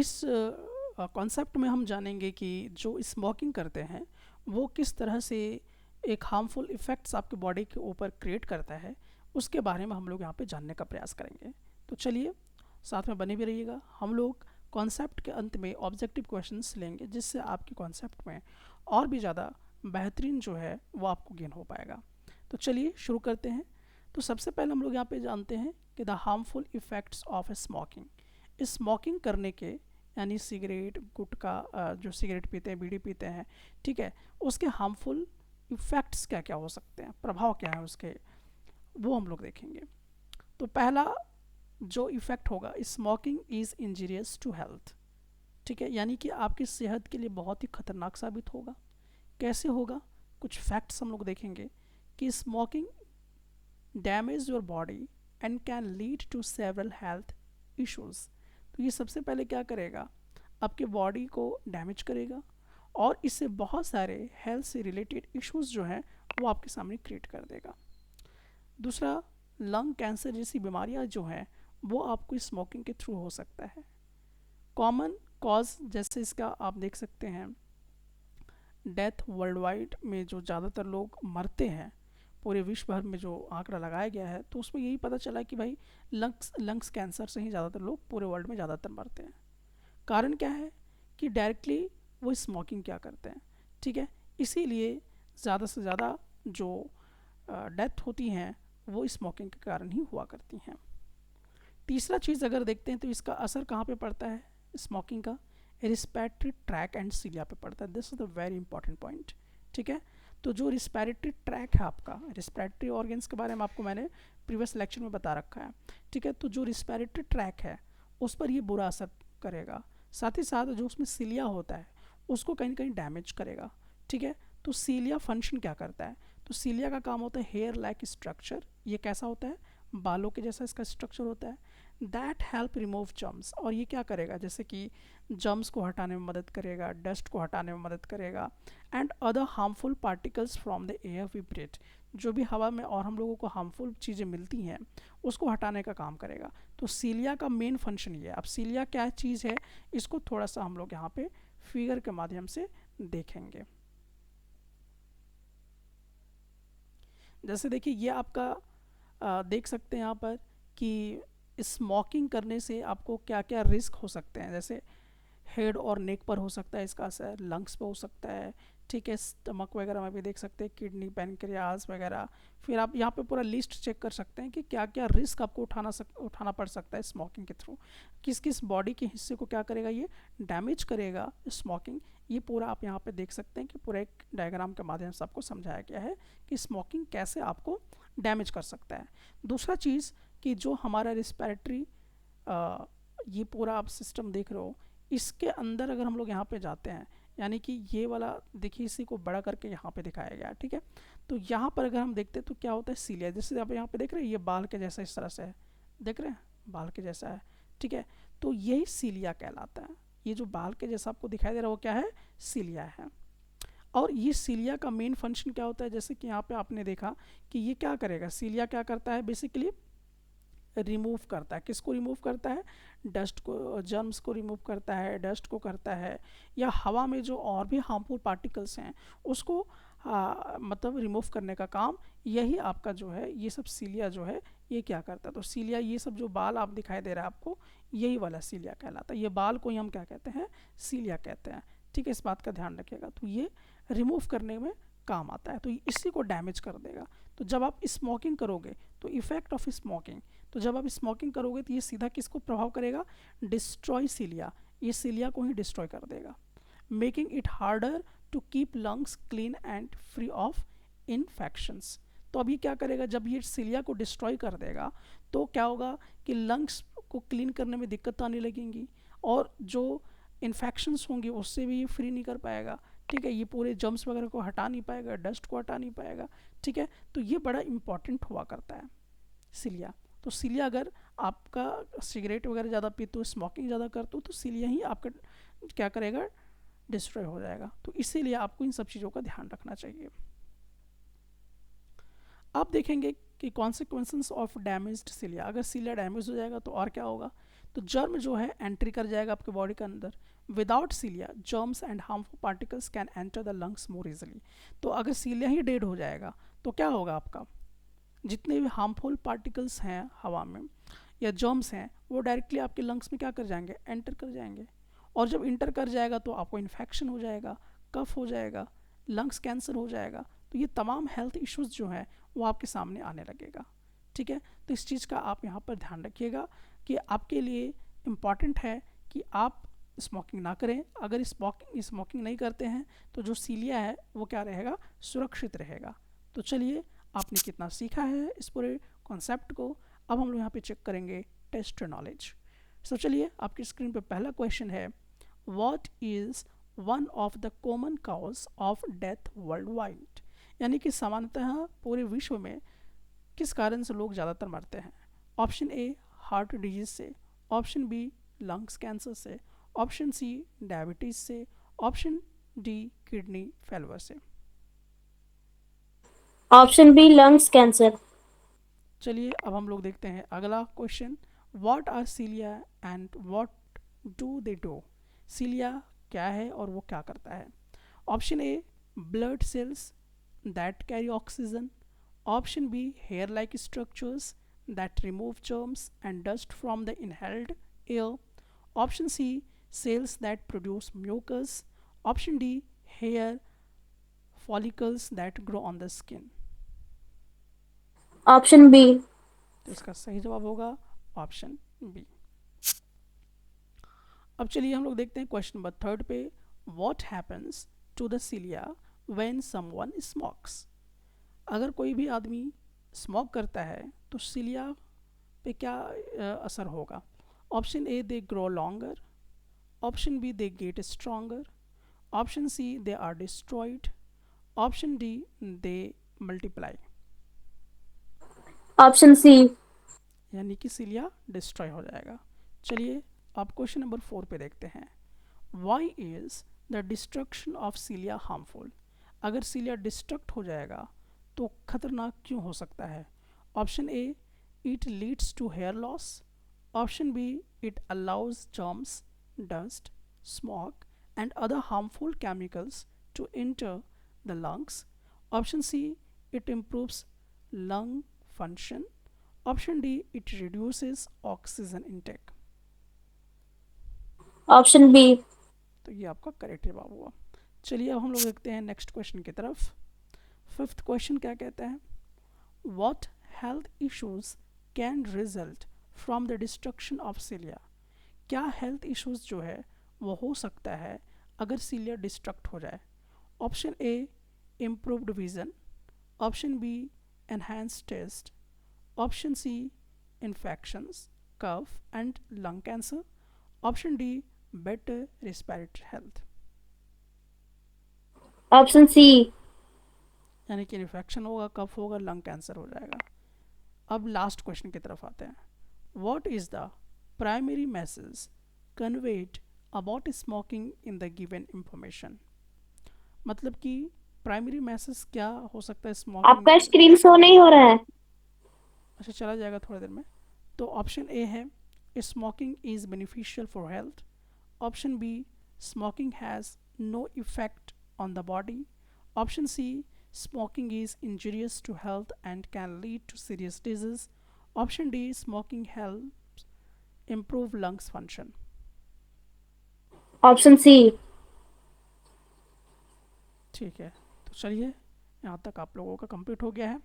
इस कॉन्सेप्ट में हम जानेंगे कि जो स्मोकिंग करते हैं वो किस तरह से एक हार्मफुल इफ़ेक्ट्स आपके बॉडी के ऊपर क्रिएट करता है, उसके बारे में हम लोग यहाँ पे जानने का प्रयास करेंगे। तो चलिए साथ में बने भी रहिएगा। हम लोग कॉन्सेप्ट के अंत में ऑब्जेक्टिव क्वेश्चंस लेंगे जिससे आपके कॉन्सेप्ट में और भी ज़्यादा बेहतरीन जो है वो आपको गेन हो पाएगा। तो चलिए शुरू करते हैं। तो सबसे पहले हम लोग यहाँ पे जानते हैं कि the harmful effects of smoking. Smoking करने के यानी सिगरेट, गुटखा, जो सिगरेट पीते हैं, बीड़ी पीते हैं, ठीक है, उसके हार्मफुल इफ़ेक्ट्स क्या क्या हो सकते हैं, प्रभाव क्या है उसके, वो हम लोग देखेंगे। तो पहला जो इफ़ेक्ट होगा, smoking is injurious to health. ठीक है, यानी कि आपकी सेहत के लिए बहुत ही खतरनाक साबित होगा। कैसे होगा, कुछ फैक्ट्स हम लोग देखेंगे कि smoking damage your body and can lead to several health issues. तो ये सबसे पहले क्या करेगा, आपके बॉडी को डैमेज करेगा और इससे बहुत सारे हेल्थ से रिलेटेड इश्यूज़ जो हैं वो आपके सामने क्रिएट कर देगा। दूसरा, लंग कैंसर जैसी बीमारियां जो हैं वो आपको स्मोकिंग के थ्रू हो सकता है। कॉमन कॉज जैसे इसका आप देख सकते हैं, डेथ वर्ल्ड वाइड में जो ज़्यादातर लोग मरते हैं, पूरे विश्व भर में जो आंकड़ा लगाया गया है, तो उसमें यही पता चला कि भाई लंग्स कैंसर से ही ज़्यादातर लोग पूरे वर्ल्ड में ज़्यादातर मरते हैं। कारण क्या है कि डायरेक्टली वो स्मोकिंग क्या करते हैं। ठीक है, इसीलिए ज़्यादा से ज़्यादा जो डेथ होती हैं वो स्मोकिंग के कारण ही हुआ करती हैं। तीसरा चीज़ अगर देखते हैं तो इसका असर कहाँ पे पड़ता है स्मोकिंग का, रिस्पिरेटरी ट्रैक एंड सीलिया पे पड़ता है। This is the very important point. ठीक है, तो जो रिस्पिरेटरी ट्रैक है आपका, रिस्पिरेटरी ऑर्गन्स के बारे में आपको मैंने प्रीवियस लेक्चर में बता रखा है। ठीक है, तो जो रिस्पिरेटरी ट्रैक है उस पर ये बुरा असर करेगा। साथ ही साथ जो उसमें सीलिया होता है उसको कहीं ना कहीं डैमेज करेगा। ठीक है, तो सीलिया फंक्शन क्या करता है, तो सीलिया का काम होता है हेयर लाइक स्ट्रक्चर। ये कैसा होता है, बालों के जैसा इसका स्ट्रक्चर होता है। दैट हेल्प रिमूव जर्म्स, और ये क्या करेगा, जैसे कि जर्म्स को हटाने में मदद करेगा, डस्ट को हटाने में मदद करेगा, and other harmful particles from the air we breathe. जो भी हवा में और हम लोगों को हार्मफुल चीज़ें मिलती हैं उसको हटाने का काम करेगा। तो सीलिया का मेन फंक्शन ये है। अब सीलिया क्या चीज़ है, इसको थोड़ा सा हम लोग यहाँ पे फिगर के माध्यम से देखेंगे। जैसे देखिए ये आपका देख सकते हैं यहाँ पर कि स्मोकिंग करने से आपको क्या क्या रिस्क हो सकते हैं। जैसे हेड और नेक पर हो सकता है इसका असर, लंग्स पे हो सकता है, ठीक है, स्टमक वगैरह में भी देख सकते हैं, किडनी, पैनक्रियाज वगैरह। फिर आप यहाँ पे पूरा लिस्ट चेक कर सकते हैं कि क्या क्या रिस्क आपको उठाना पड़ सकता है स्मोकिंग के थ्रू। किस किस बॉडी के हिस्से को क्या करेगा, ये डैमेज करेगा स्मोकिंग। ये पूरा आप यहाँ पे देख सकते हैं कि पूरा एक डायग्राम के माध्यम से आपको समझाया गया है कि स्मोकिंग कैसे आपको डैमेज कर सकता है। दूसरा चीज़ कि जो हमारा रिस्पिरेटरी ये पूरा आप सिस्टम देख रहे हो, इसके अंदर अगर हम लोग यहाँ पे जाते हैं, यानी कि ये वाला देखिए, इसी को बड़ा करके यहाँ पे दिखाया गया है। ठीक है, तो यहाँ पर अगर हम देखते हैं तो क्या होता है, सीलिया, जैसे आप यहाँ पे देख रहे हैं, ये बाल के जैसा इस तरह से है, देख रहे हैं, बाल के जैसा है। ठीक है, तो यही सीलिया कहलाता है। ये जो बाल के जैसा आपको दिखाई दे रहा है वो क्या है, सीलिया है। और ये सीलिया का मेन फंक्शन क्या होता है, जैसे कि यहाँ पे आपने देखा कि ये क्या करेगा, सीलिया क्या करता है, बेसिकली रिमूव करता है। किसको रिमूव करता है, डस्ट को, जर्म्स को रिमूव करता है, डस्ट को करता है, या हवा में जो और भी हार्मफुल पार्टिकल्स हैं उसको मतलब रिमूव करने का काम यही आपका जो है, ये सब सीलिया जो है ये क्या करता है। तो सीलिया, ये सब जो बाल आप दिखाई दे रहा है आपको, यही वाला सीलिया कहलाता है। ये बाल को ही हम क्या कहते हैं, सीलिया कहते हैं। ठीक है, इस बात का ध्यान रखिएगा। तो ये रिमूव करने में काम आता है, तो इसी को डैमेज कर देगा। तो जब आप स्मोकिंग करोगे तो इफेक्ट ऑफ स्मोकिंग, तो जब आप स्मोकिंग करोगे तो ये सीधा किसको प्रभाव करेगा, डिस्ट्रॉय सीलिया, ये सीलिया को ही डिस्ट्रॉय कर देगा, making it harder to keep lungs clean and free of infections. तो अभी क्या करेगा, जब ये सीलिया को डिस्ट्रॉय कर देगा तो क्या होगा कि लंग्स को क्लीन करने में दिक्कत आने लगेंगी, और जो इन्फेक्शंस होंगी उससे भी ये फ्री नहीं कर पाएगा। ठीक है, ये पूरे जर्म्स वगैरह को हटा नहीं पाएगा, डस्ट को हटा नहीं पाएगा। ठीक है, तो ये बड़ा इंपॉर्टेंट हुआ करता है सीलिया। तो सीलिया, अगर आपका सिगरेट वगैरह ज़्यादा पीते हो, स्मोकिंग ज़्यादा करते हो, तो सीलिया ही आपका क्या करेगा, डिस्ट्रॉय हो जाएगा। तो इसीलिए आपको इन सब चीज़ों का ध्यान रखना चाहिए। आप देखेंगे कि कॉन्सिक्वेंसेस ऑफ डैमेज्ड सीलिया, अगर सीलिया डैमेज हो जाएगा तो और क्या होगा, तो जर्म जो है एंट्री कर जाएगा आपके बॉडी के अंदर। Without cilia germs and harmful particles can enter the lungs more easily. तो अगर सीलिया ही डेड हो जाएगा तो क्या होगा, आपका जितने भी हार्मफुल पार्टिकल्स हैं हवा में या जर्म्स हैं वो डायरेक्टली आपके लंग्स में क्या कर जाएंगे, एंटर कर जाएंगे। और जब इंटर कर जाएगा तो आपको इन्फेक्शन हो जाएगा, कफ हो जाएगा, लंग्स कैंसर हो जाएगा। तो ये तमाम हेल्थ इश्यूज जो हैं वो आपके सामने आने लगेगा। ठीक है, तो इस चीज़ का आप यहाँ पर ध्यान रखिएगा कि आपके लिए इम्पॉर्टेंट है कि आप स्मोकिंग ना करें। अगर स्मोकिंग नहीं करते हैं तो जो सीलिया है वो क्या रहेगा, सुरक्षित रहेगा। तो चलिए, आपने कितना सीखा है इस पूरे कॉन्सेप्ट को। अब हम लोग यहाँ पे चेक करेंगे टेस्ट नॉलेज। सो चलिए, आपकी स्क्रीन पे पहला क्वेश्चन है, what is one of the common cause of death world wide. यानी कि सामान्यतः पूरे विश्व में किस कारण से लोग ज़्यादातर मरते हैं। ऑप्शन ए हार्ट डिजीज से, ऑप्शन बी लंग्स कैंसर से, ऑप्शन सी डायबिटीज़ से, ऑप्शन डी किडनी फेलियर से। Option B lungs cancer. चलिए, अब हम लोग देखते हैं अगला question, what are cilia and what do they do. Cilia क्या है और वो क्या करता है। Option A blood cells that carry oxygen, option B hair like structures that remove germs and dust from the inhaled air, option C cells that produce mucus, option D hair follicles that grow on the skin। Option B. तो इसका सही जवाब होगा option B. अब चलिए हम लोग देखते हैं क्वेश्चन नंबर थर्ड पे, what happens to the cilia when someone smokes. अगर कोई भी आदमी स्मोक करता है तो सीलिया पे क्या असर होगा। Option A they grow longer, option B they get stronger, option C they are destroyed, option D they multiply. Option C. यानी कि सीलिया डिस्ट्रॉय हो जाएगा। चलिए, आप क्वेश्चन नंबर 4 पे देखते हैं, why is the destruction of cilia harmful. अगर सीलिया डिस्ट्रक्ट हो जाएगा तो खतरनाक क्यों हो सकता है। Option A it leads to hair loss, option B it allows germs, dust, smoke and other harmful chemicals to enter the lungs, option C it improves lung function, option D it reduces oxygen intake। Option B. तो ये आपका correct जवाब हुआ। चलिए, अब हम लोग देखते हैं नेक्स्ट क्वेश्चन की तरफ। फिफ्थ क्वेश्चन क्या कहता है, what health issues can result from the destruction of सीलिया। क्या हेल्थ इश्यूज जो है वो हो सकता है अगर सीलिया डिस्ट्रक्ट हो जाए। Option A improved vision, option B enhance taste, option C infections cough and lung cancer, option D better respiratory health. Option C. यानी कि इन्फेक्शन होगा, कफ होगा, लंग कैंसर हो जाएगा। अब लास्ट क्वेश्चन की तरफ आते हैं, what is the primary message conveyed about smoking in the given information. मतलब कि प्राइमरी मैसेज क्या हो सकता है स्मोकिंग। आपका स्क्रीन शो नहीं हो रहा है। अच्छा, चला जाएगा थोड़ी देर में। तो ऑप्शन ए है smoking is beneficial for health, option B smoking has no effect on the body, option C smoking is injurious to health and can lead to serious disease, option D smoking helps improve lungs function। Option C. ठीक है, तो चलिए, यहाँ तक आप लोगों का complete हो गया है।